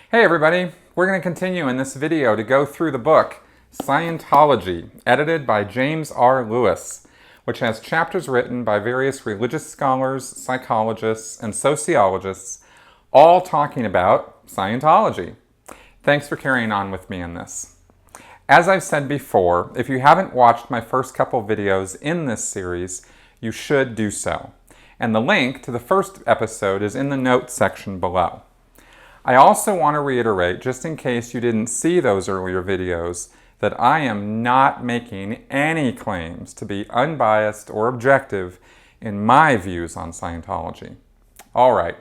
Hey everybody, we're going to continue in this video to go through the book Scientology, edited by James R. Lewis, which has chapters written by various religious scholars, psychologists, and sociologists, all talking about Scientology. Thanks for carrying on with me in this. As I've said before, if you haven't watched my first couple videos in this series, you should do so. And the link to the first episode is in the notes section below. I also want to reiterate, just in case you didn't see those earlier videos, that I am not making any claims to be unbiased or objective in my views on Scientology. All right,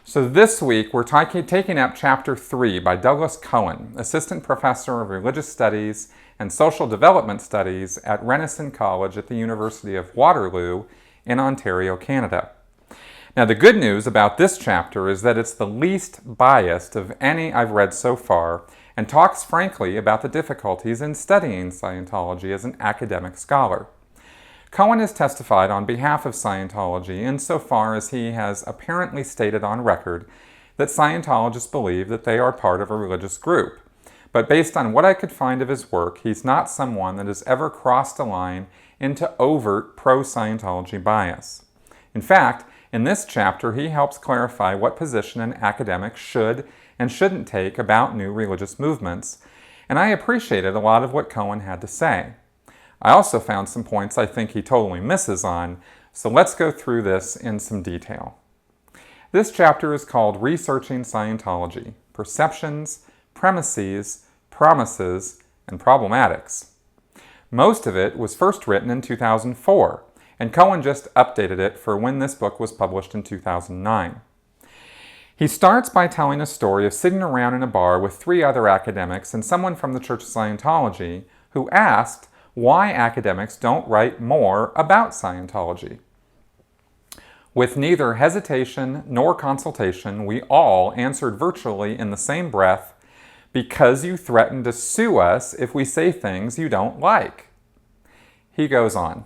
so this week we're taking up Chapter 3 by Douglas Cowan, Assistant Professor of Religious Studies and Social Development Studies at Renison College at the University of Waterloo in Ontario, Canada. Now, the good news about this chapter is that it's the least biased of any I've read so far and talks frankly about the difficulties in studying Scientology as an academic scholar. Cowan has testified on behalf of Scientology insofar as he has apparently stated on record that Scientologists believe that they are part of a religious group. But based on what I could find of his work, he's not someone that has ever crossed a line into overt pro-Scientology bias. In fact, in this chapter, he helps clarify what position an academic should and shouldn't take about new religious movements, and I appreciated a lot of what Cowan had to say. I also found some points I think he totally misses on, so let's go through this in some detail. This chapter is called Researching Scientology: Perceptions, Premises, Promises, and Problematics. Most of it was first written in 2004, and Cowan just updated it for when this book was published in 2009. He starts by telling a story of sitting around in a bar with three other academics and someone from the Church of Scientology who asked why academics don't write more about Scientology. With neither hesitation nor consultation, we all answered virtually in the same breath, "Because you threaten to sue us if we say things you don't like." He goes on.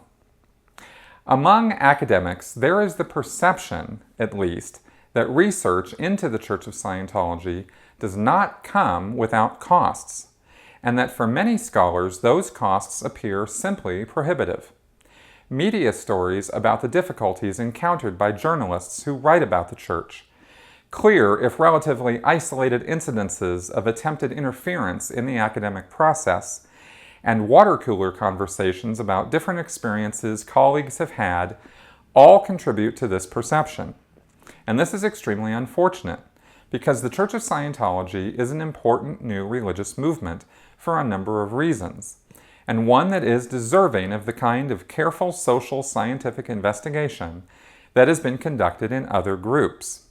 Among academics, there is the perception, at least, that research into the Church of Scientology does not come without costs, and that for many scholars, those costs appear simply prohibitive. Media stories about the difficulties encountered by journalists who write about the Church, clear if relatively isolated incidences of attempted interference in the academic process, and water cooler conversations about different experiences colleagues have had all contribute to this perception. And this is extremely unfortunate, because the Church of Scientology is an important new religious movement for a number of reasons, and one that is deserving of the kind of careful social scientific investigation that has been conducted in other groups.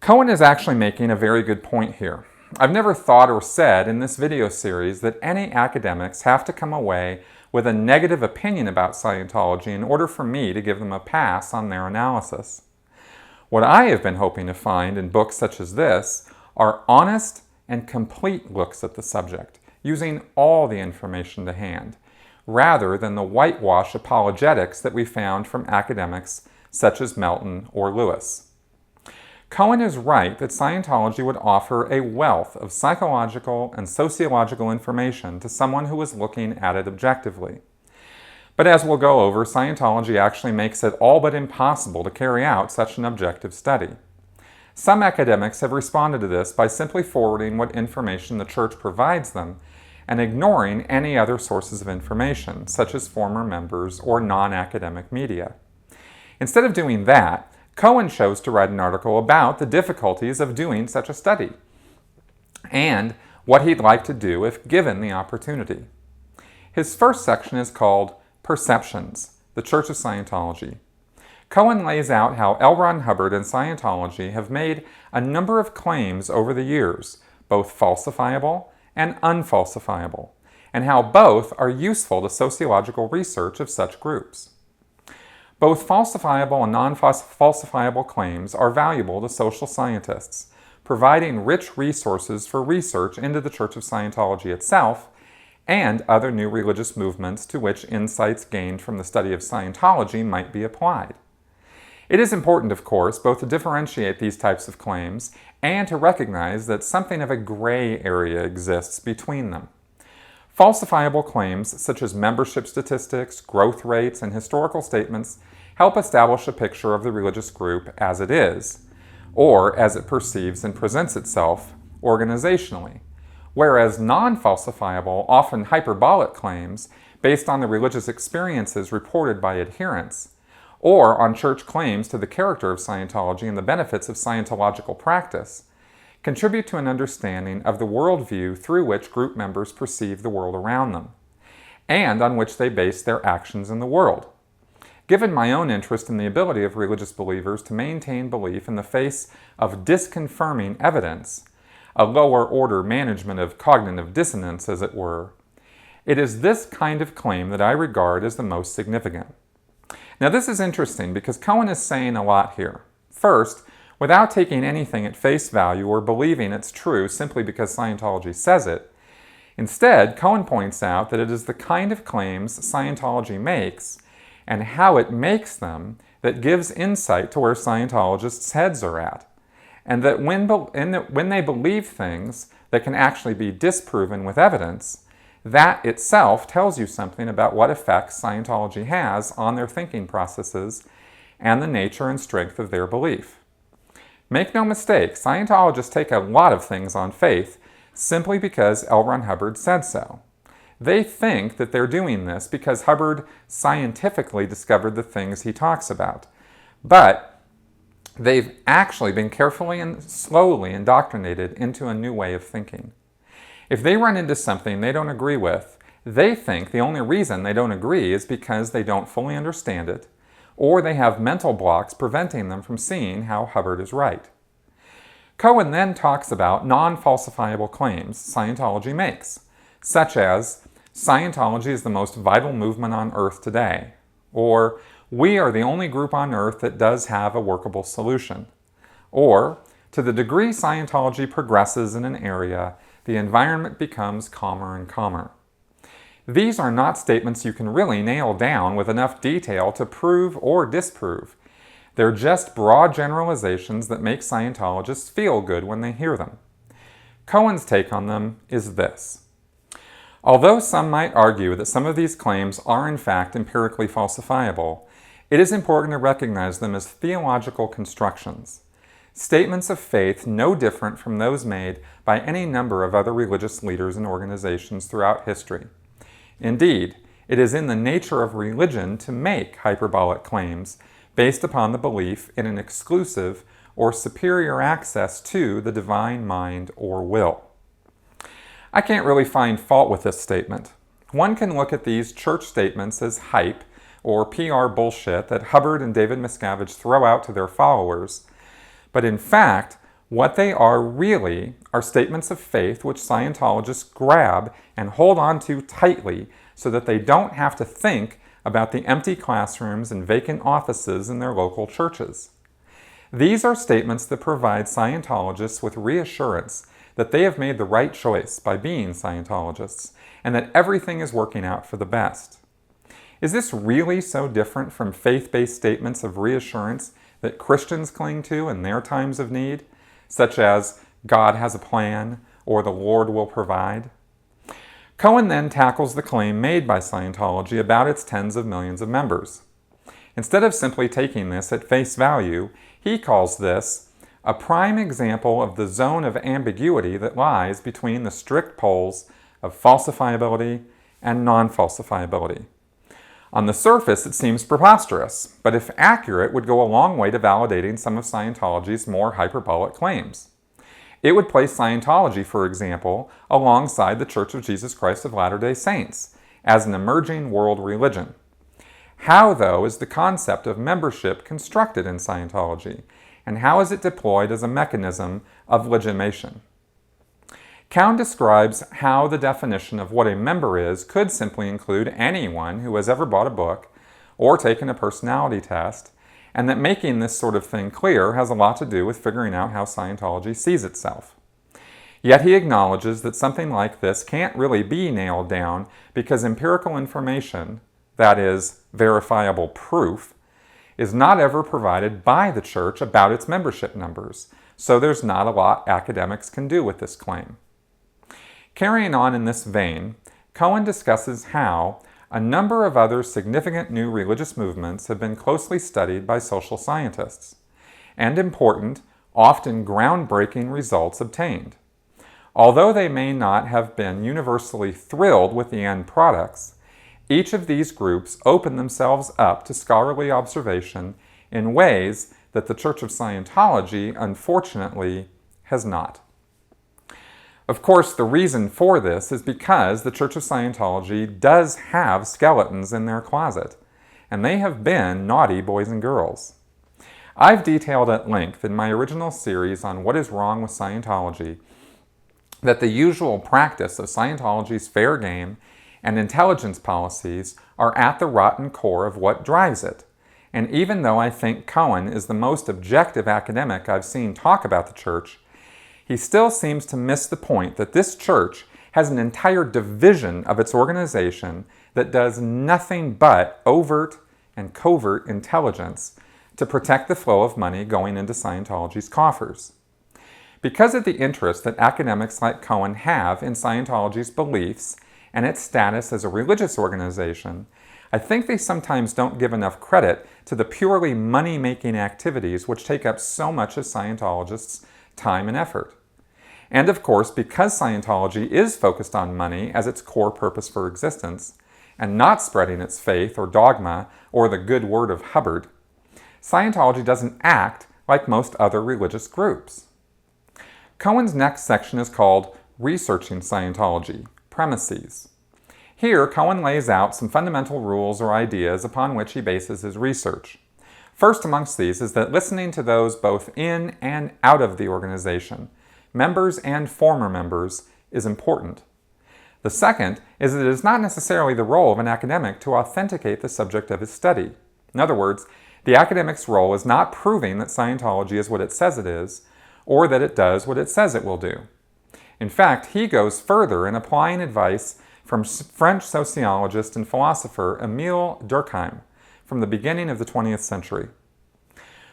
Cowan is actually making a very good point here. I've never thought or said in this video series that any academics have to come away with a negative opinion about Scientology in order for me to give them a pass on their analysis. What I have been hoping to find in books such as this are honest and complete looks at the subject, using all the information to hand, rather than the whitewash apologetics that we found from academics such as Melton or Lewis. Cowan is right that Scientology would offer a wealth of psychological and sociological information to someone who is looking at it objectively. But as we'll go over, Scientology actually makes it all but impossible to carry out such an objective study. Some academics have responded to this by simply forwarding what information the Church provides them and ignoring any other sources of information, such as former members or non-academic media. Instead of doing that, Cowan chose to write an article about the difficulties of doing such a study and what he'd like to do if given the opportunity. His first section is called Perceptions: The Church of Scientology. Cowan lays out how L. Ron Hubbard and Scientology have made a number of claims over the years, both falsifiable and unfalsifiable, and how both are useful to sociological research of such groups. Both falsifiable and non-falsifiable claims are valuable to social scientists, providing rich resources for research into the Church of Scientology itself and other new religious movements to which insights gained from the study of Scientology might be applied. It is important, of course, both to differentiate these types of claims and to recognize that something of a gray area exists between them. Falsifiable claims such as membership statistics, growth rates, and historical statements help establish a picture of the religious group as it is, or as it perceives and presents itself organizationally, whereas non-falsifiable, often hyperbolic claims based on the religious experiences reported by adherents, or on church claims to the character of Scientology and the benefits of Scientological practice, contribute to an understanding of the worldview through which group members perceive the world around them, and on which they base their actions in the world. Given my own interest in the ability of religious believers to maintain belief in the face of disconfirming evidence, a lower order management of cognitive dissonance, as it were, it is this kind of claim that I regard as the most significant. Now, this is interesting because Cowan is saying a lot here. First, without taking anything at face value or believing it's true simply because Scientology says it, instead, Cowan points out that it is the kind of claims Scientology makes and how it makes them that gives insight to where Scientologists' heads are at, and that when they believe things that can actually be disproven with evidence, that itself tells you something about what effects Scientology has on their thinking processes and the nature and strength of their belief. Make no mistake, Scientologists take a lot of things on faith simply because L. Ron Hubbard said so. They think that they're doing this because Hubbard scientifically discovered the things he talks about. But they've actually been carefully and slowly indoctrinated into a new way of thinking. If they run into something they don't agree with, they think the only reason they don't agree is because they don't fully understand it, or they have mental blocks preventing them from seeing how Hubbard is right. Cowan then talks about non-falsifiable claims Scientology makes, such as, Scientology is the most vital movement on earth today, or we are the only group on earth that does have a workable solution, or to the degree Scientology progresses in an area, the environment becomes calmer and calmer. These are not statements you can really nail down with enough detail to prove or disprove. They're just broad generalizations that make Scientologists feel good when they hear them. Cowan's take on them is this. Although some might argue that some of these claims are in fact empirically falsifiable, it is important to recognize them as theological constructions. Statements of faith no different from those made by any number of other religious leaders and organizations throughout history. Indeed, it is in the nature of religion to make hyperbolic claims based upon the belief in an exclusive or superior access to the divine mind or will. I can't really find fault with this statement. One can look at these church statements as hype or PR bullshit that Hubbard and David Miscavige throw out to their followers, but in fact, what they are really are statements of faith which Scientologists grab and hold on to tightly so that they don't have to think about the empty classrooms and vacant offices in their local churches. These are statements that provide Scientologists with reassurance that they have made the right choice by being Scientologists and that everything is working out for the best. Is this really so different from faith-based statements of reassurance that Christians cling to in their times of need, such as God has a plan or the Lord will provide? Cowan then tackles the claim made by Scientology about its tens of millions of members. Instead of simply taking this at face value, he calls this a prime example of the zone of ambiguity that lies between the strict poles of falsifiability and non-falsifiability. On the surface, it seems preposterous, but if accurate, would go a long way to validating some of Scientology's more hyperbolic claims. It would place Scientology, for example, alongside the Church of Jesus Christ of Latter-day Saints as an emerging world religion. How, though, is the concept of membership constructed in Scientology, and how is it deployed as a mechanism of legitimation? Cowan describes how the definition of what a member is could simply include anyone who has ever bought a book or taken a personality test, and that making this sort of thing clear has a lot to do with figuring out how Scientology sees itself. Yet he acknowledges that something like this can't really be nailed down because empirical information, that is, verifiable proof, is not ever provided by the church about its membership numbers, so there's not a lot academics can do with this claim. Carrying on in this vein, Cowan discusses how a number of other significant new religious movements have been closely studied by social scientists, and important, often groundbreaking results obtained. Although they may not have been universally thrilled with the end products, each of these groups open themselves up to scholarly observation in ways that the Church of Scientology, unfortunately, has not. Of course, the reason for this is because the Church of Scientology does have skeletons in their closet, and they have been naughty boys and girls. I've detailed at length in my original series on what is wrong with Scientology that the usual practice of Scientology's fair game and intelligence policies are at the rotten core of what drives it. And even though I think Cowan is the most objective academic I've seen talk about the church, he still seems to miss the point that this church has an entire division of its organization that does nothing but overt and covert intelligence to protect the flow of money going into Scientology's coffers. Because of the interest that academics like Cowan have in Scientology's beliefs and its status as a religious organization, I think they sometimes don't give enough credit to the purely money-making activities which take up so much of Scientologists' time and effort. And of course, because Scientology is focused on money as its core purpose for existence, and not spreading its faith or dogma or the good word of Hubbard, Scientology doesn't act like most other religious groups. Cowan's next section is called Researching Scientology, Premises. Here, Cowan lays out some fundamental rules or ideas upon which he bases his research. First amongst these is that listening to those both in and out of the organization, members and former members, is important. The second is that it is not necessarily the role of an academic to authenticate the subject of his study. In other words, the academic's role is not proving that Scientology is what it says it is, or that it does what it says it will do. In fact, he goes further in applying advice from French sociologist and philosopher Émile Durkheim from the beginning of the 20th century.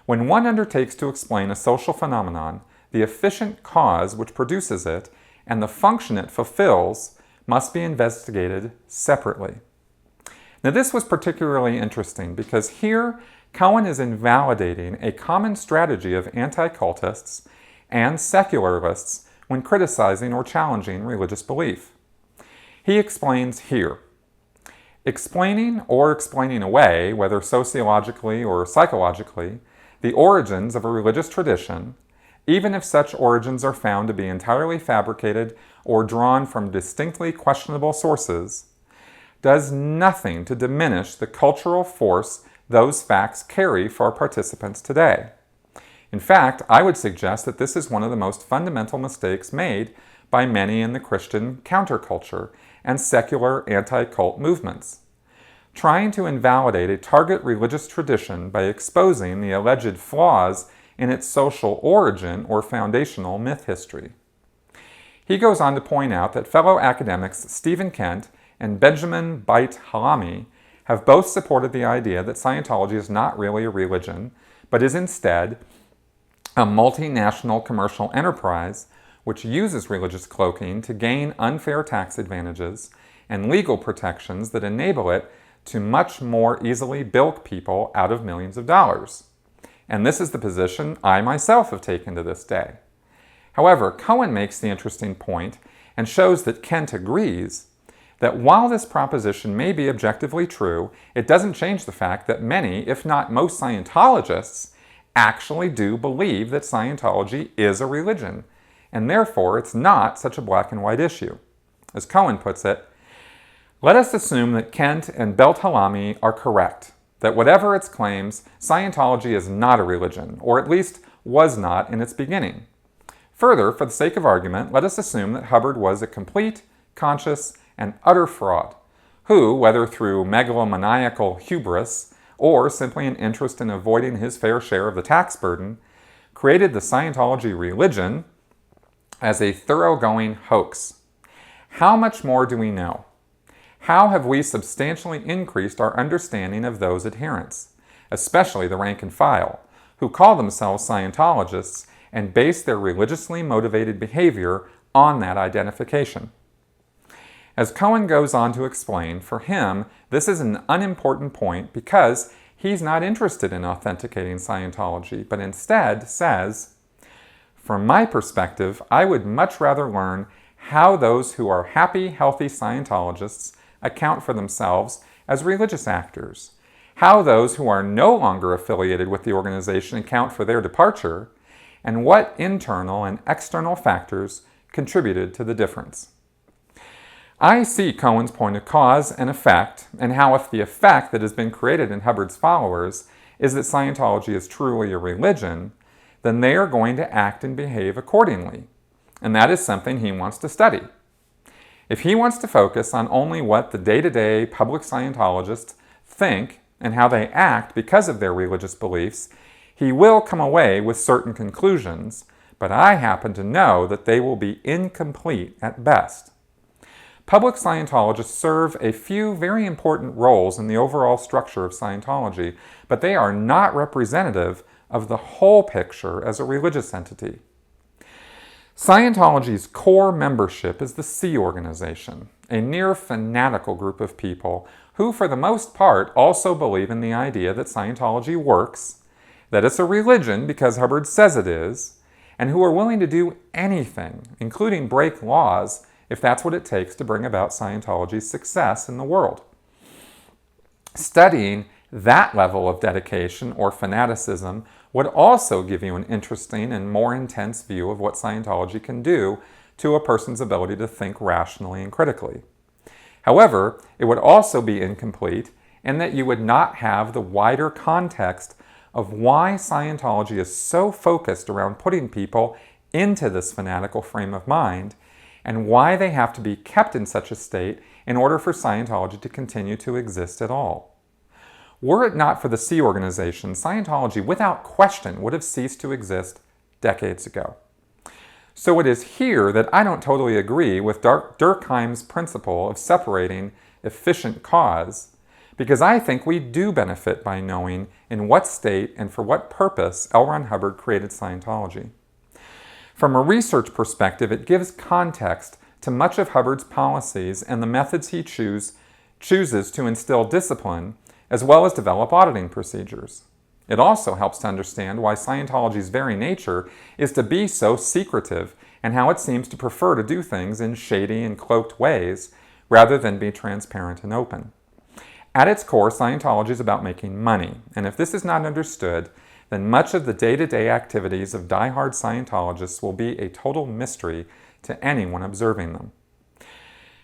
When one undertakes to explain a social phenomenon, the efficient cause which produces it and the function it fulfills must be investigated separately. Now, this was particularly interesting because here Cowan is invalidating a common strategy of anti-cultists and secularists when criticizing or challenging religious belief. He explains here, explaining or explaining away, whether sociologically or psychologically, the origins of a religious tradition, even if such origins are found to be entirely fabricated or drawn from distinctly questionable sources, does nothing to diminish the cultural force those facts carry for participants today. In fact, I would suggest that this is one of the most fundamental mistakes made by many in the Christian counterculture and secular anti-cult movements. Trying to invalidate a target religious tradition by exposing the alleged flaws in its social origin or foundational myth history. He goes on to point out that fellow academics Stephen Kent and Benjamin Beit Halami have both supported the idea that Scientology is not really a religion, but is instead a multinational commercial enterprise which uses religious cloaking to gain unfair tax advantages and legal protections that enable it to much more easily bilk people out of millions of dollars. And this is the position I myself have taken to this day. However, Cowan makes the interesting point and shows that Kent agrees that while this proposition may be objectively true, it doesn't change the fact that many, if not most Scientologists, actually do believe that Scientology is a religion, and therefore it's not such a black and white issue. As Cowan puts it, let us assume that Kent and Beit Halami are correct, that whatever its claims, Scientology is not a religion, or at least was not in its beginning. Further, for the sake of argument, let us assume that Hubbard was a complete, conscious, and utter fraud, who, whether through megalomaniacal hubris or simply an interest in avoiding his fair share of the tax burden, created the Scientology religion as a thoroughgoing hoax. How much more do we know? How have we substantially increased our understanding of those adherents, especially the rank and file, who call themselves Scientologists and base their religiously motivated behavior on that identification. As Cowan goes on to explain, for him, this is an unimportant point because he's not interested in authenticating Scientology, but instead says, "From my perspective, I would much rather learn how those who are happy, healthy Scientologists account for themselves as religious actors, how those who are no longer affiliated with the organization account for their departure, and what internal and external factors contributed to the difference." I see Cowan's point of cause and effect, and how if the effect that has been created in Hubbard's followers is that Scientology is truly a religion, then they are going to act and behave accordingly. And that is something he wants to study. If he wants to focus on only what the day-to-day public Scientologists think and how they act because of their religious beliefs, he will come away with certain conclusions, but I happen to know that they will be incomplete at best. Public Scientologists serve a few very important roles in the overall structure of Scientology, but they are not representative of the whole picture as a religious entity. Scientology's core membership is the Sea Organization, a near fanatical group of people who, for the most part, also believe in the idea that Scientology works, that it's a religion because Hubbard says it is, and who are willing to do anything, including break laws, if that's what it takes to bring about Scientology's success in the world. Studying that level of dedication or fanaticism would also give you an interesting and more intense view of what Scientology can do to a person's ability to think rationally and critically. However, it would also be incomplete in that you would not have the wider context of why Scientology is so focused around putting people into this fanatical frame of mind, and why they have to be kept in such a state in order for Scientology to continue to exist at all. Were it not for the Sea Organization, Scientology, without question, would have ceased to exist decades ago. So it is here that I don't totally agree with Durkheim's principle of separating efficient cause, because I think we do benefit by knowing in what state and for what purpose L. Ron Hubbard created Scientology. From a research perspective, it gives context to much of Hubbard's policies and the methods he chooses to instill discipline, as well as develop auditing procedures. It also helps to understand why Scientology's very nature is to be so secretive and how it seems to prefer to do things in shady and cloaked ways rather than be transparent and open. At its core, Scientology is about making money, and if this is not understood, then much of the day-to-day activities of die-hard Scientologists will be a total mystery to anyone observing them.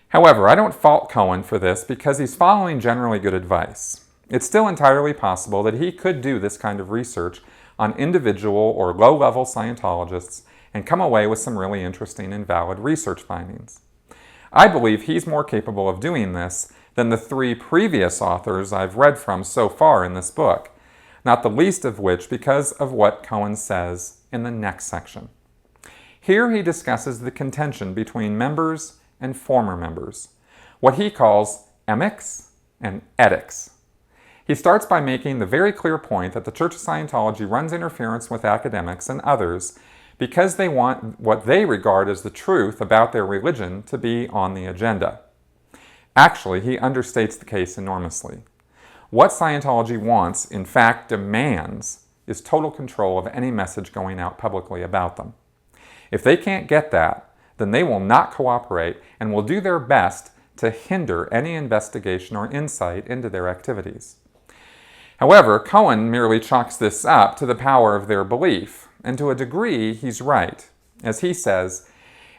However, I don't fault Cowan for this because he's following generally good advice. It's still entirely possible that he could do this kind of research on individual or low-level Scientologists and come away with some really interesting and valid research findings. I believe he's more capable of doing this than the 3 previous authors I've read from so far in this book, not the least of which because of what Cowan says in the next section. Here he discusses the contention between members and former members, what he calls emics and etics. He starts by making the very clear point that the Church of Scientology runs interference with academics and others because they want what they regard as the truth about their religion to be on the agenda. Actually, he understates the case enormously. What Scientology wants, in fact demands, is total control of any message going out publicly about them. If they can't get that, then they will not cooperate and will do their best to hinder any investigation or insight into their activities. However, Cowan merely chalks this up to the power of their belief, and to a degree he's right. As he says,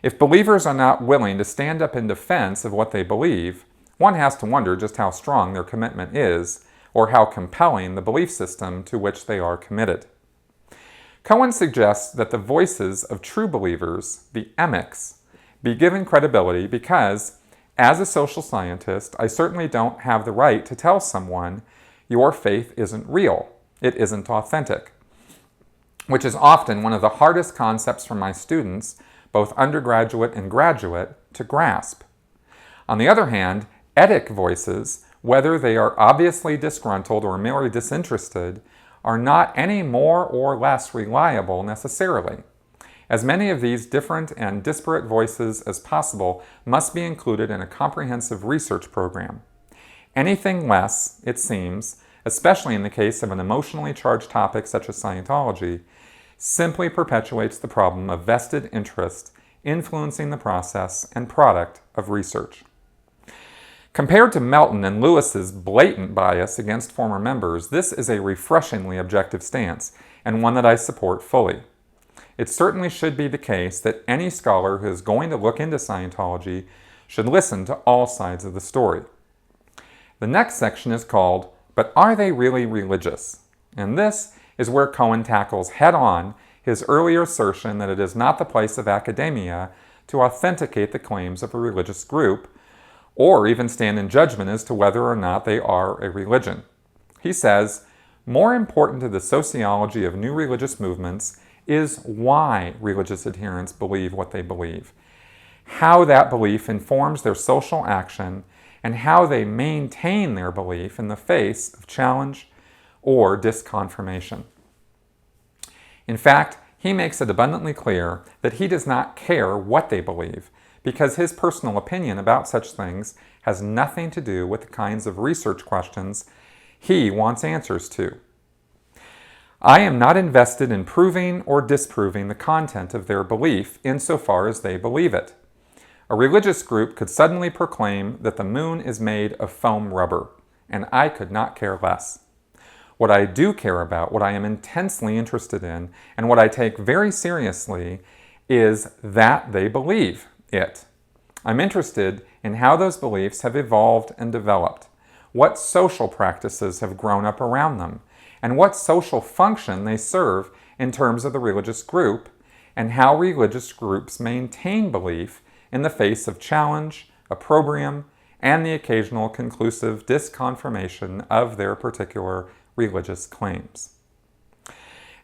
if believers are not willing to stand up in defense of what they believe, one has to wonder just how strong their commitment is, or how compelling the belief system to which they are committed. Cowan suggests that the voices of true believers, the emics, be given credibility because, as a social scientist, I certainly don't have the right to tell someone, your faith isn't real, it isn't authentic, which is often one of the hardest concepts for my students, both undergraduate and graduate, to grasp. On the other hand, etic voices whether they are obviously disgruntled or merely disinterested, are not any more or less reliable necessarily. As many of these different and disparate voices as possible must be included in a comprehensive research program. Anything less, it seems, especially in the case of an emotionally charged topic such as Scientology, simply perpetuates the problem of vested interest influencing the process and product of research. Compared to Melton and Lewis's blatant bias against former members, this is a refreshingly objective stance, and one that I support fully. It certainly should be the case that any scholar who is going to look into Scientology should listen to all sides of the story. The next section is called, "But Are They Really Religious?" And this is where Cowan tackles head-on his earlier assertion that it is not the place of academia to authenticate the claims of a religious group, or even stand in judgment as to whether or not they are a religion. He says, more important to the sociology of new religious movements is why religious adherents believe what they believe, how that belief informs their social action, and how they maintain their belief in the face of challenge or disconfirmation. In fact, he makes it abundantly clear that he does not care what they believe, because his personal opinion about such things has nothing to do with the kinds of research questions he wants answers to. I am not invested in proving or disproving the content of their belief insofar as they believe it. A religious group could suddenly proclaim that the moon is made of foam rubber, and I could not care less. What I do care about, what I am intensely interested in, and what I take very seriously is that they believe it. I'm interested in how those beliefs have evolved and developed, what social practices have grown up around them, and what social function they serve in terms of the religious group, and how religious groups maintain belief in the face of challenge, opprobrium, and the occasional conclusive disconfirmation of their particular religious claims.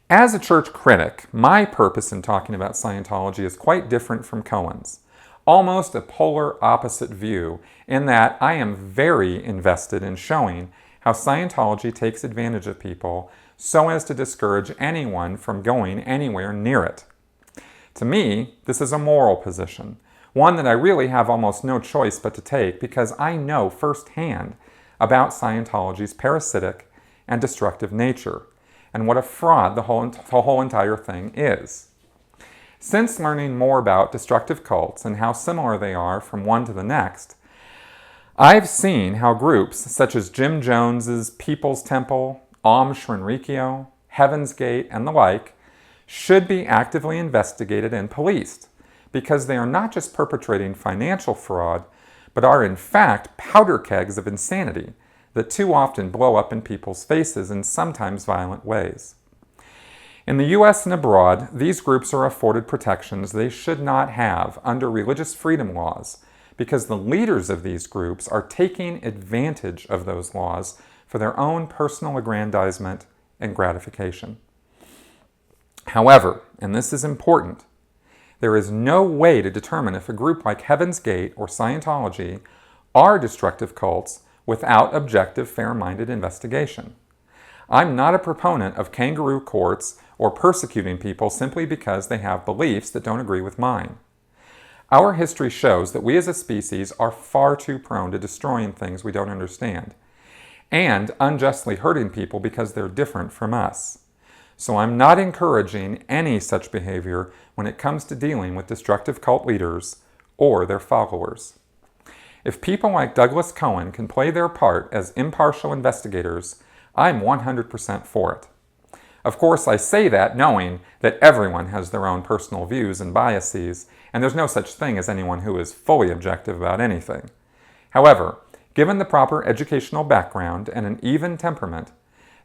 As a church critic, my purpose in talking about Scientology is quite different from Cowan's. Almost a polar opposite view, in that I am very invested in showing how Scientology takes advantage of people so as to discourage anyone from going anywhere near it. To me, this is a moral position, one that I really have almost no choice but to take because I know firsthand about Scientology's parasitic and destructive nature, and what a fraud the whole entire thing is. Since learning more about destructive cults and how similar they are from one to the next, I've seen how groups such as Jim Jones's People's Temple, Om Shinrikyo, Heaven's Gate, and the like should be actively investigated and policed, because they are not just perpetrating financial fraud, but are in fact powder kegs of insanity that too often blow up in people's faces in sometimes violent ways. In the US and abroad, these groups are afforded protections they should not have under religious freedom laws, because the leaders of these groups are taking advantage of those laws for their own personal aggrandizement and gratification. However, and this is important, there is no way to determine if a group like Heaven's Gate or Scientology are destructive cults without objective, fair-minded investigation. I'm not a proponent of kangaroo courts or persecuting people simply because they have beliefs that don't agree with mine. Our history shows that we as a species are far too prone to destroying things we don't understand, and unjustly hurting people because they're different from us. So I'm not encouraging any such behavior when it comes to dealing with destructive cult leaders or their followers. If people like Douglas Cowan can play their part as impartial investigators, I'm 100% for it. Of course, I say that knowing that everyone has their own personal views and biases, and there's no such thing as anyone who is fully objective about anything. However, given the proper educational background and an even temperament,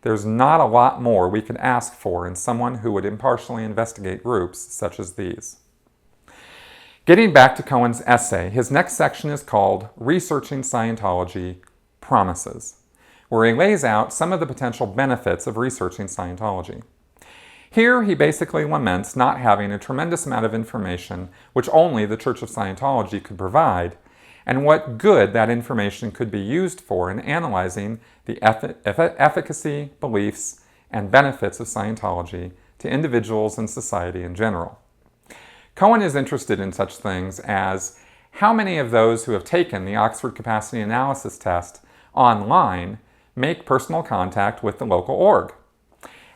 there's not a lot more we could ask for in someone who would impartially investigate groups such as these. Getting back to Cowan's essay, his next section is called Researching Scientology Promises, where he lays out some of the potential benefits of researching Scientology. Here, he basically laments not having a tremendous amount of information which only the Church of Scientology could provide, and what good that information could be used for in analyzing the efficacy, beliefs, and benefits of Scientology to individuals and society in general. Cowan is interested in such things as how many of those who have taken the Oxford Capacity Analysis Test online make personal contact with the local org.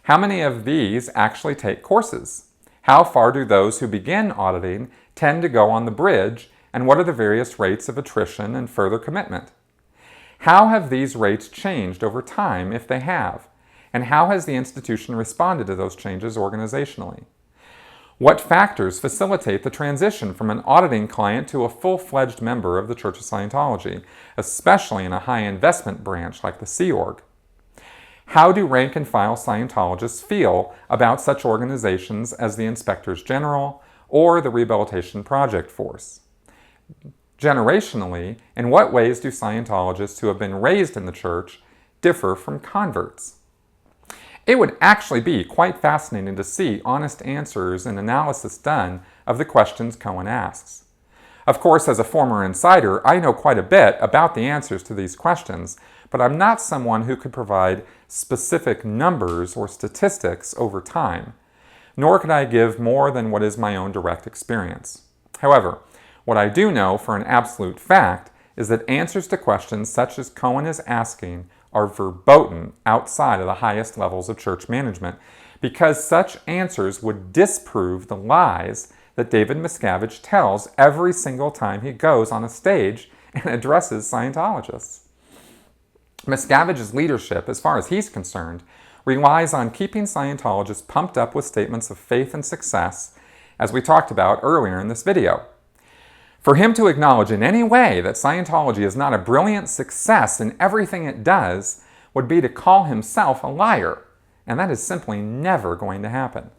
How many of these actually take courses? How far do those who begin auditing tend to go on the bridge, and what are the various rates of attrition and further commitment? How have these rates changed over time, if they have? And how has the institution responded to those changes organizationally? What factors facilitate the transition from an auditing client to a full-fledged member of the Church of Scientology, especially in a high-investment branch like the Sea Org? How do rank-and-file Scientologists feel about such organizations as the Inspectors General or the Rehabilitation Project Force? Generationally, in what ways do Scientologists who have been raised in the Church differ from converts? It would actually be quite fascinating to see honest answers and analysis done of the questions Cowan asks. Of course, as a former insider, I know quite a bit about the answers to these questions, but I'm not someone who could provide specific numbers or statistics over time, nor could I give more than what is my own direct experience. However, what I do know for an absolute fact is that answers to questions such as Cowan is asking are verboten outside of the highest levels of church management, because such answers would disprove the lies that David Miscavige tells every single time he goes on a stage and addresses Scientologists. Miscavige's leadership, as far as he's concerned, relies on keeping Scientologists pumped up with statements of faith and success, as we talked about earlier in this video. For him to acknowledge in any way that Scientology is not a brilliant success in everything it does would be to call himself a liar, and that is simply never going to happen.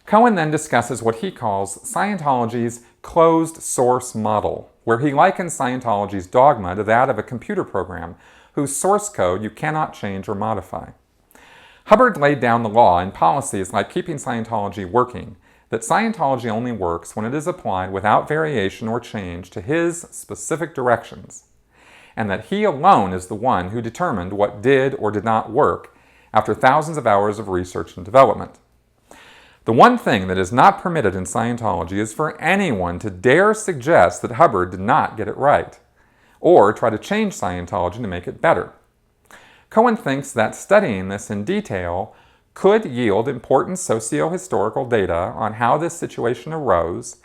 Cowan then discusses what he calls Scientology's closed source model, where he likens Scientology's dogma to that of a computer program whose source code you cannot change or modify. Hubbard laid down the law and policies like keeping Scientology working, that Scientology only works when it is applied without variation or change to his specific directions, and that he alone is the one who determined what did or did not work after thousands of hours of research and development. The one thing that is not permitted in Scientology is for anyone to dare suggest that Hubbard did not get it right, or try to change Scientology to make it better. Cowan thinks that studying this in detail could yield important socio-historical data on how this situation arose,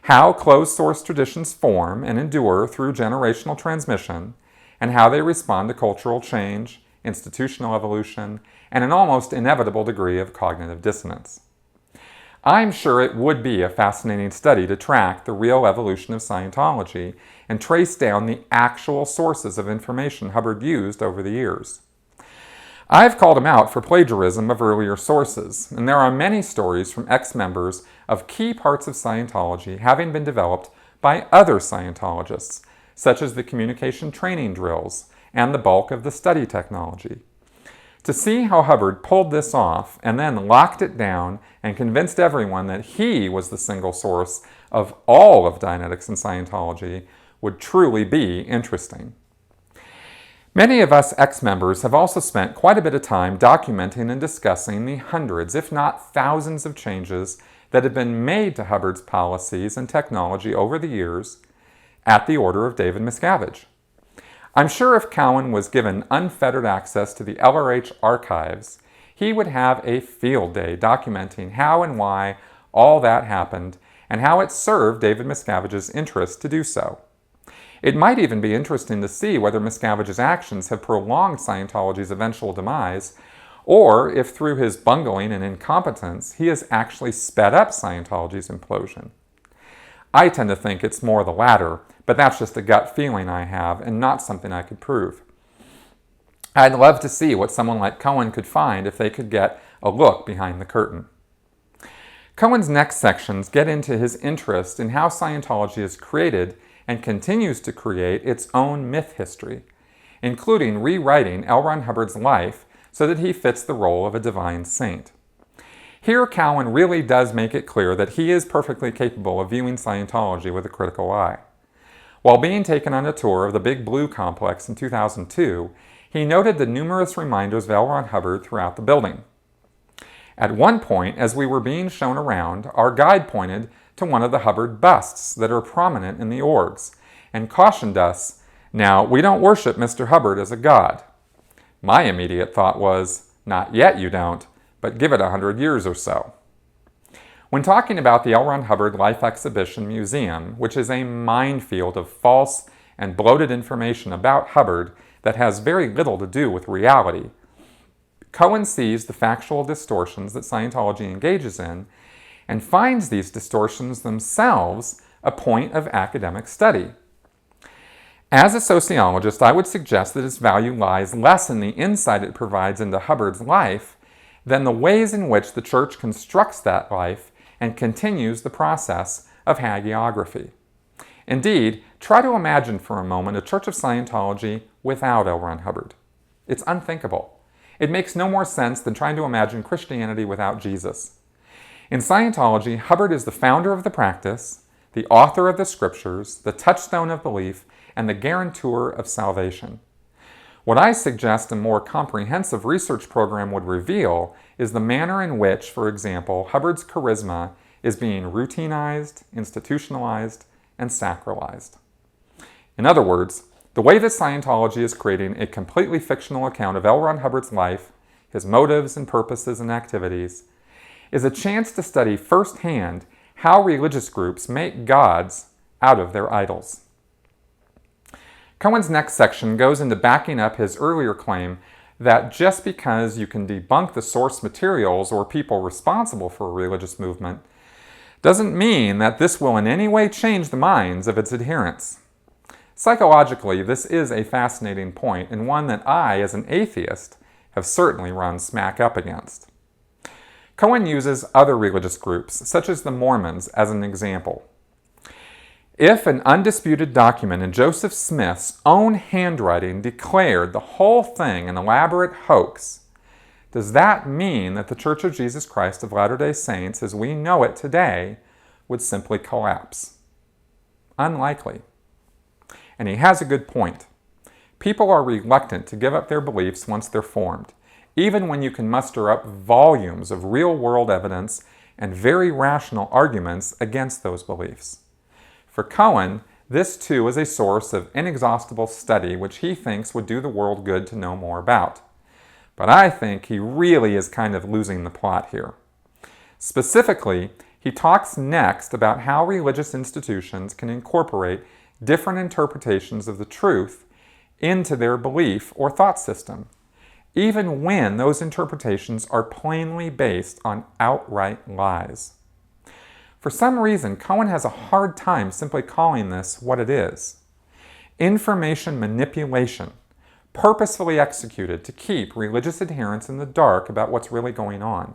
how closed-source traditions form and endure through generational transmission, and how they respond to cultural change, institutional evolution, and an almost inevitable degree of cognitive dissonance. I'm sure it would be a fascinating study to track the real evolution of Scientology and trace down the actual sources of information Hubbard used over the years. I've called him out for plagiarism of earlier sources, and there are many stories from ex-members of key parts of Scientology having been developed by other Scientologists, such as the communication training drills and the bulk of the study technology. To see how Hubbard pulled this off and then locked it down and convinced everyone that he was the single source of all of Dianetics and Scientology would truly be interesting. Many of us ex-members have also spent quite a bit of time documenting and discussing the hundreds, if not thousands, of changes that have been made to Hubbard's policies and technology over the years at the order of David Miscavige. I'm sure if Cowan was given unfettered access to the LRH archives, he would have a field day documenting how and why all that happened and how it served David Miscavige's interest to do so. It might even be interesting to see whether Miscavige's actions have prolonged Scientology's eventual demise, or if through his bungling and incompetence he has actually sped up Scientology's implosion. I tend to think it's more the latter, but that's just a gut feeling I have and not something I could prove. I'd love to see what someone like Cowan could find if they could get a look behind the curtain. Cowan's next sections get into his interest in how Scientology has created and continues to create its own myth history, including rewriting L. Ron Hubbard's life so that he fits the role of a divine saint. Here, Cowan really does make it clear that he is perfectly capable of viewing Scientology with a critical eye. While being taken on a tour of the Big Blue complex in 2002, he noted the numerous reminders of L. Ron Hubbard throughout the building. At one point, as we were being shown around, our guide pointed to one of the Hubbard busts that are prominent in the orgs and cautioned us, "Now, we don't worship Mr. Hubbard as a god." My immediate thought was, not yet you don't, but give it 100 years or so. When talking about the L. Ron Hubbard Life Exhibition Museum, which is a minefield of false and bloated information about Hubbard that has very little to do with reality, Cowan sees the factual distortions that Scientology engages in and finds these distortions themselves a point of academic study. As a sociologist, I would suggest that its value lies less in the insight it provides into Hubbard's life than the ways in which the church constructs that life and continues the process of hagiography. Indeed, try to imagine for a moment a Church of Scientology without L. Ron Hubbard. It's unthinkable. It makes no more sense than trying to imagine Christianity without Jesus. In Scientology, Hubbard is the founder of the practice, the author of the scriptures, the touchstone of belief, and the guarantor of salvation. What I suggest a more comprehensive research program would reveal is the manner in which, for example, Hubbard's charisma is being routinized, institutionalized, and sacralized. In other words, the way that Scientology is creating a completely fictional account of L. Ron Hubbard's life, his motives and purposes and activities, is a chance to study firsthand how religious groups make gods out of their idols. Cowan's next section goes into backing up his earlier claim that just because you can debunk the source materials or people responsible for a religious movement doesn't mean that this will in any way change the minds of its adherents. Psychologically, this is a fascinating point and one that I, as an atheist, have certainly run smack up against. Cowan uses other religious groups, such as the Mormons, as an example. If an undisputed document in Joseph Smith's own handwriting declared the whole thing an elaborate hoax, does that mean that the Church of Jesus Christ of Latter-day Saints, as we know it today, would simply collapse? Unlikely. And he has a good point. People are reluctant to give up their beliefs once they're formed, even when you can muster up volumes of real-world evidence and very rational arguments against those beliefs. For Cowan, this too is a source of inexhaustible study which he thinks would do the world good to know more about. But I think he really is kind of losing the plot here. Specifically, he talks next about how religious institutions can incorporate different interpretations of the truth into their belief or thought system, even when those interpretations are plainly based on outright lies. For some reason, Cowan has a hard time simply calling this what it is: information manipulation, purposefully executed to keep religious adherents in the dark about what's really going on,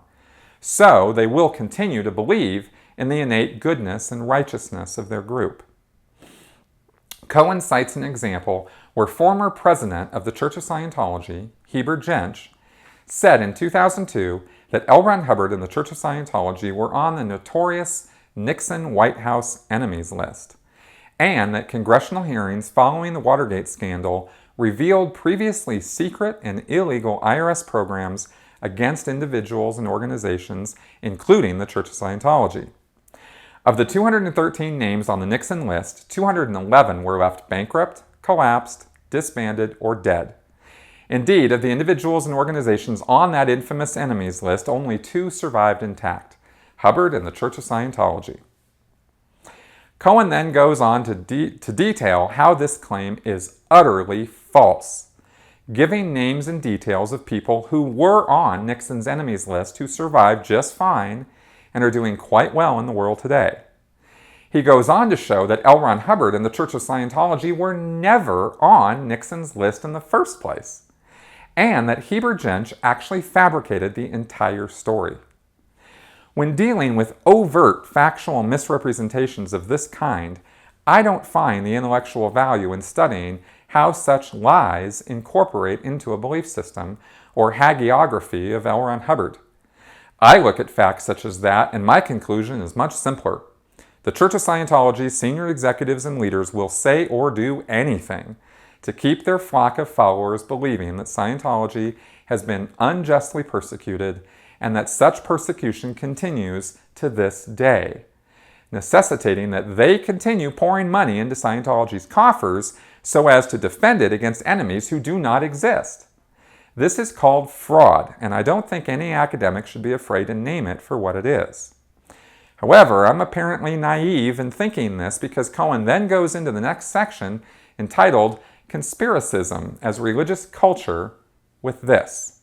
so they will continue to believe in the innate goodness and righteousness of their group. Cowan cites an example where former president of the Church of Scientology, Heber Jentzsch, said in 2002 that L. Ron Hubbard and the Church of Scientology were on the notorious Nixon White House enemies list, and that congressional hearings following the Watergate scandal revealed previously secret and illegal IRS programs against individuals and organizations, including the Church of Scientology. Of the 213 names on the Nixon list, 211 were left bankrupt, collapsed, disbanded, or dead. Indeed, of the individuals and organizations on that infamous enemies list, only 2 survived intact: Hubbard and the Church of Scientology. Cowan then goes on to detail how this claim is utterly false, giving names and details of people who were on Nixon's enemies list who survived just fine and are doing quite well in the world today. He goes on to show that L. Ron Hubbard and the Church of Scientology were never on Nixon's list in the first place, and that Heber Jentzsch actually fabricated the entire story. When dealing with overt factual misrepresentations of this kind, I don't find the intellectual value in studying how such lies incorporate into a belief system or hagiography of L. Ron Hubbard. I look at facts such as that, and my conclusion is much simpler. The Church of Scientology's senior executives and leaders will say or do anything to keep their flock of followers believing that Scientology has been unjustly persecuted and that such persecution continues to this day, necessitating that they continue pouring money into Scientology's coffers so as to defend it against enemies who do not exist. This is called fraud, and I don't think any academic should be afraid to name it for what it is. However, I'm apparently naive in thinking this because Cowan then goes into the next section entitled Conspiracism as Religious Culture with this.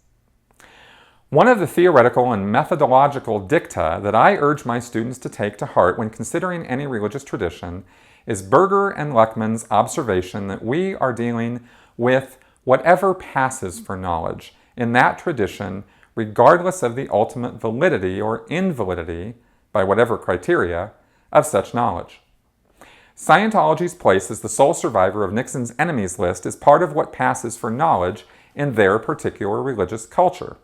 One of the theoretical and methodological dicta that I urge my students to take to heart when considering any religious tradition is Berger and Luckman's observation that we are dealing with whatever passes for knowledge in that tradition, regardless of the ultimate validity or invalidity, by whatever criteria, of such knowledge. Scientology's place as the sole survivor of Nixon's enemies list is part of what passes for knowledge in their particular religious culture.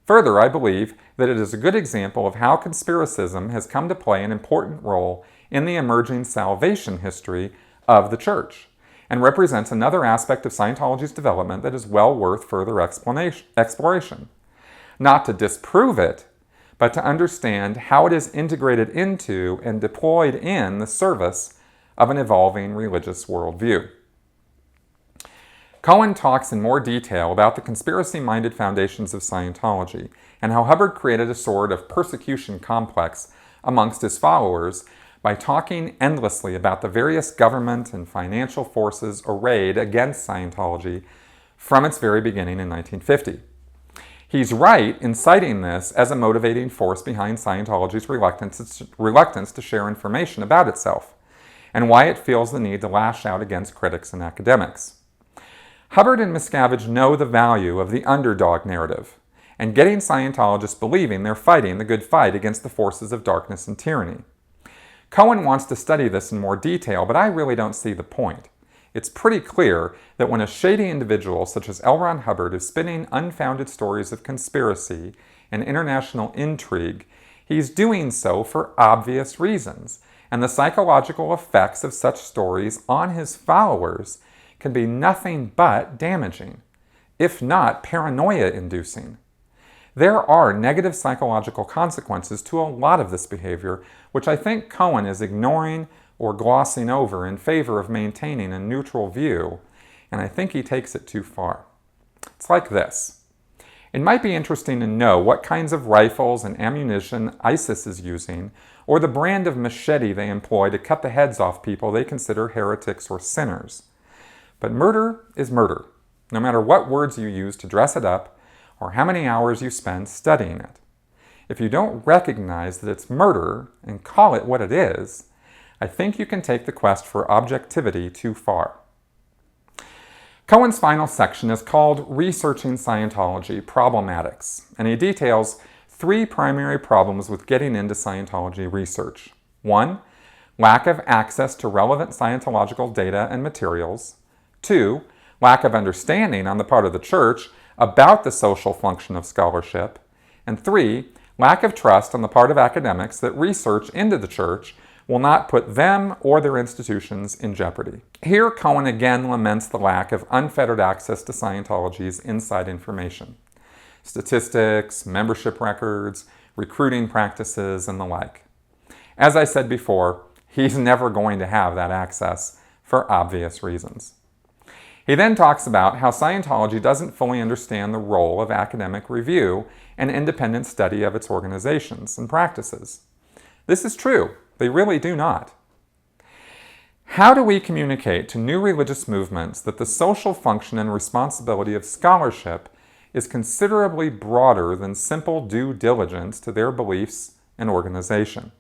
Further, I believe that it is a good example of how conspiracism has come to play an important role in the emerging salvation history of the Church, and represents another aspect of Scientology's development that is well worth further exploration. Not to disprove it, but to understand how it is integrated into and deployed in the service of an evolving religious worldview. Cowan talks in more detail about the conspiracy-minded foundations of Scientology and how Hubbard created a sort of persecution complex amongst his followers by talking endlessly about the various government and financial forces arrayed against Scientology from its very beginning in 1950. He's right in citing this as a motivating force behind Scientology's reluctance to share information about itself, and why it feels the need to lash out against critics and academics. Hubbard and Miscavige know the value of the underdog narrative, and getting Scientologists believing they're fighting the good fight against the forces of darkness and tyranny. Cowan wants to study this in more detail, but I really don't see the point. It's pretty clear that when a shady individual such as L. Ron Hubbard is spinning unfounded stories of conspiracy and international intrigue, he's doing so for obvious reasons, and the psychological effects of such stories on his followers can be nothing but damaging, if not paranoia-inducing. There are negative psychological consequences to a lot of this behavior, which I think Cowan is ignoring or glossing over in favor of maintaining a neutral view, and I think he takes it too far. It's like this. It might be interesting to know what kinds of rifles and ammunition ISIS is using, or the brand of machete they employ to cut the heads off people they consider heretics or sinners. But murder is murder, no matter what words you use to dress it up, or how many hours you spend studying it. If you don't recognize that it's murder and call it what it is, I think you can take the quest for objectivity too far. Cowan's final section is called Researching Scientology Problematics, and he details 3 primary problems with getting into Scientology research. 1, lack of access to relevant Scientological data and materials. 2, lack of understanding on the part of the Church about the social function of scholarship. And 3, lack of trust on the part of academics that research into the Church will not put them or their institutions in jeopardy. Here, Cowan again laments the lack of unfettered access to Scientology's inside information. Statistics, membership records, recruiting practices, and the like. As I said before, he's never going to have that access for obvious reasons. He then talks about how Scientology doesn't fully understand the role of academic review and independent study of its organizations and practices. This is true. They really do not. How do we communicate to new religious movements that the social function and responsibility of scholarship is considerably broader than simple due diligence to their beliefs and organization?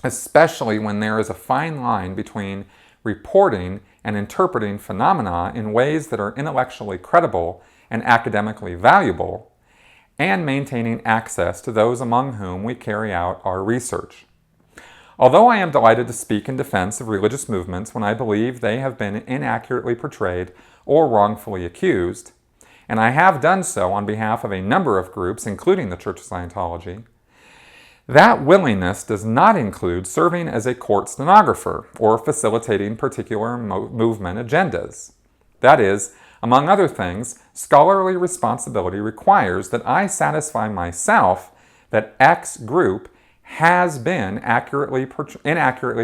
Especially when there is a fine line between reporting and interpreting phenomena in ways that are intellectually credible and academically valuable, and maintaining access to those among whom we carry out our research. Although I am delighted to speak in defense of religious movements when I believe they have been inaccurately portrayed or wrongfully accused, and I have done so on behalf of a number of groups, including the Church of Scientology, That willingness does not include serving as a court stenographer or facilitating particular movement agendas. That is, among other things, scholarly responsibility requires that I satisfy myself that X group has been inaccurately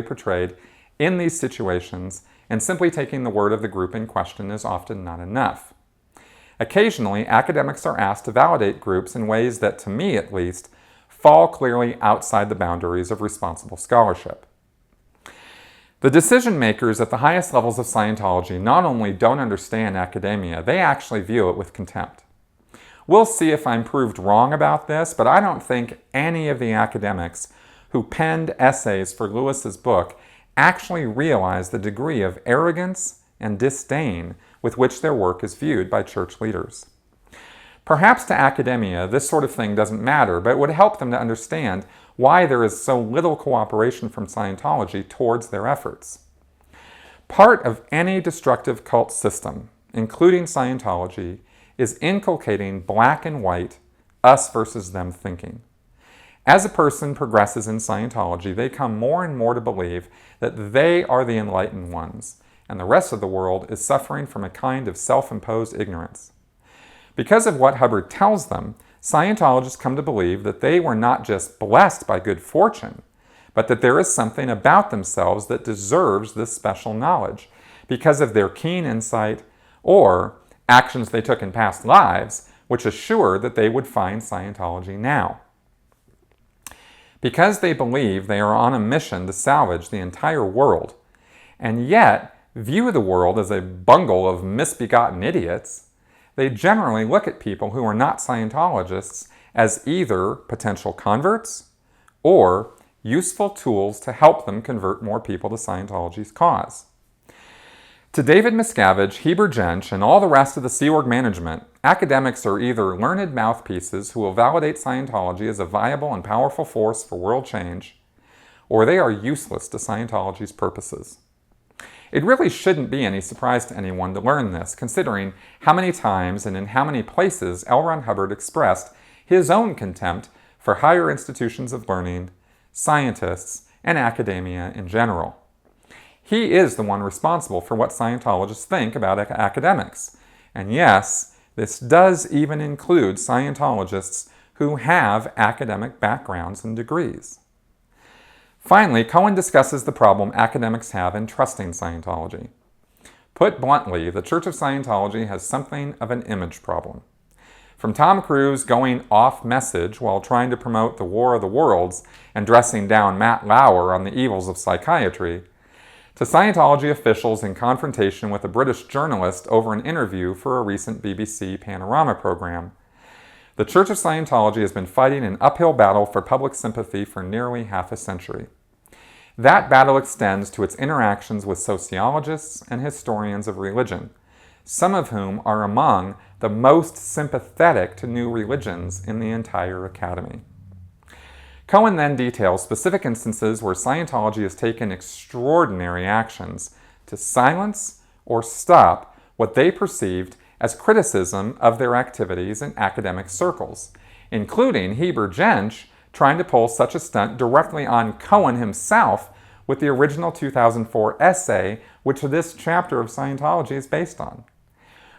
portrayed in these situations, and simply taking the word of the group in question is often not enough. Occasionally, academics are asked to validate groups in ways that, to me at least, fall clearly outside the boundaries of responsible scholarship. The decision makers at the highest levels of Scientology not only don't understand academia, they actually view it with contempt. We'll see if I'm proved wrong about this, but I don't think any of the academics who penned essays for Lewis's book actually realize the degree of arrogance and disdain with which their work is viewed by church leaders. Perhaps to academia, this sort of thing doesn't matter, but it would help them to understand why there is so little cooperation from Scientology towards their efforts. Part of any destructive cult system, including Scientology, is inculcating black and white, us versus them thinking. As a person progresses in Scientology, they come more and more to believe that they are the enlightened ones, and the rest of the world is suffering from a kind of self-imposed ignorance. Because of what Hubbard tells them, Scientologists come to believe that they were not just blessed by good fortune, but that there is something about themselves that deserves this special knowledge because of their keen insight or actions they took in past lives, which assure that they would find Scientology now. Because they believe they are on a mission to salvage the entire world, and yet view the world as a bungle of misbegotten idiots, they generally look at people who are not Scientologists as either potential converts or useful tools to help them convert more people to Scientology's cause. To David Miscavige, Heber Jensch, and all the rest of the Sea Org management, academics are either learned mouthpieces who will validate Scientology as a viable and powerful force for world change, or they are useless to Scientology's purposes. It really shouldn't be any surprise to anyone to learn this, considering how many times and in how many places L. Ron Hubbard expressed his own contempt for higher institutions of learning, scientists, and academia in general. He is the one responsible for what Scientologists think about academics. And yes, this does even include Scientologists who have academic backgrounds and degrees. Finally, Cowan discusses the problem academics have in trusting Scientology. Put bluntly, the Church of Scientology has something of an image problem. From Tom Cruise going off message while trying to promote the War of the Worlds and dressing down Matt Lauer on the evils of psychiatry, to Scientology officials in confrontation with a British journalist over an interview for a recent BBC Panorama program, the Church of Scientology has been fighting an uphill battle for public sympathy for nearly half a century. That battle extends to its interactions with sociologists and historians of religion, some of whom are among the most sympathetic to new religions in the entire academy. Cowan then details specific instances where Scientology has taken extraordinary actions to silence or stop what they perceived as criticism of their activities in academic circles, including Heber Jensch trying to pull such a stunt directly on Cowan himself with the original 2004 essay which this chapter of Scientology is based on,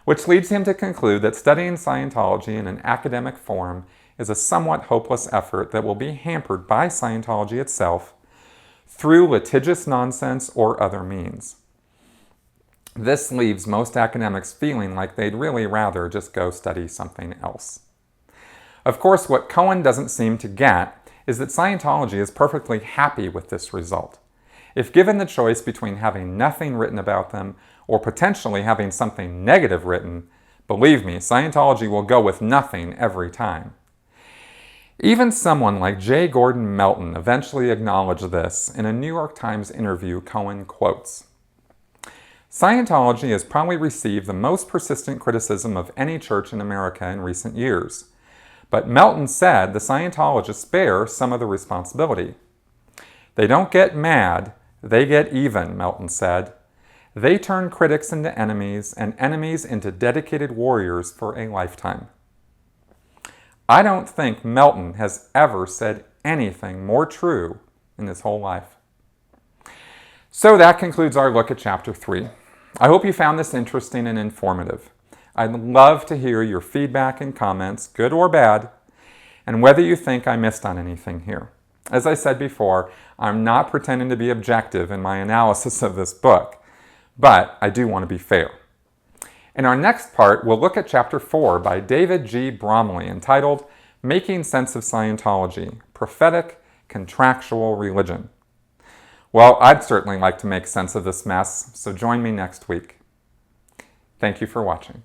which leads him to conclude that studying Scientology in an academic forum is a somewhat hopeless effort that will be hampered by Scientology itself through litigious nonsense or other means. This leaves most academics feeling like they'd really rather just go study something else. Of course, what Cowan doesn't seem to get is that Scientology is perfectly happy with this result. If given the choice between having nothing written about them or potentially having something negative written, believe me, Scientology will go with nothing every time. Even someone like J. Gordon Melton eventually acknowledged this in a New York Times interview Cowan quotes. Scientology has probably received the most persistent criticism of any church in America in recent years. But Melton said the Scientologists bear some of the responsibility. They don't get mad, they get even, Melton said. They turn critics into enemies and enemies into dedicated warriors for a lifetime. I don't think Melton has ever said anything more true in his whole life. So that concludes our look at Chapter 3. I hope you found this interesting and informative. I'd love to hear your feedback and comments, good or bad, and whether you think I missed on anything here. As I said before, I'm not pretending to be objective in my analysis of this book, but I do want to be fair. In our next part, we'll look at Chapter 4 by David G. Bromley, entitled Making Sense of Scientology, Prophetic Contractual Religion. Well, I'd certainly like to make sense of this mess, so join me next week. Thank you for watching.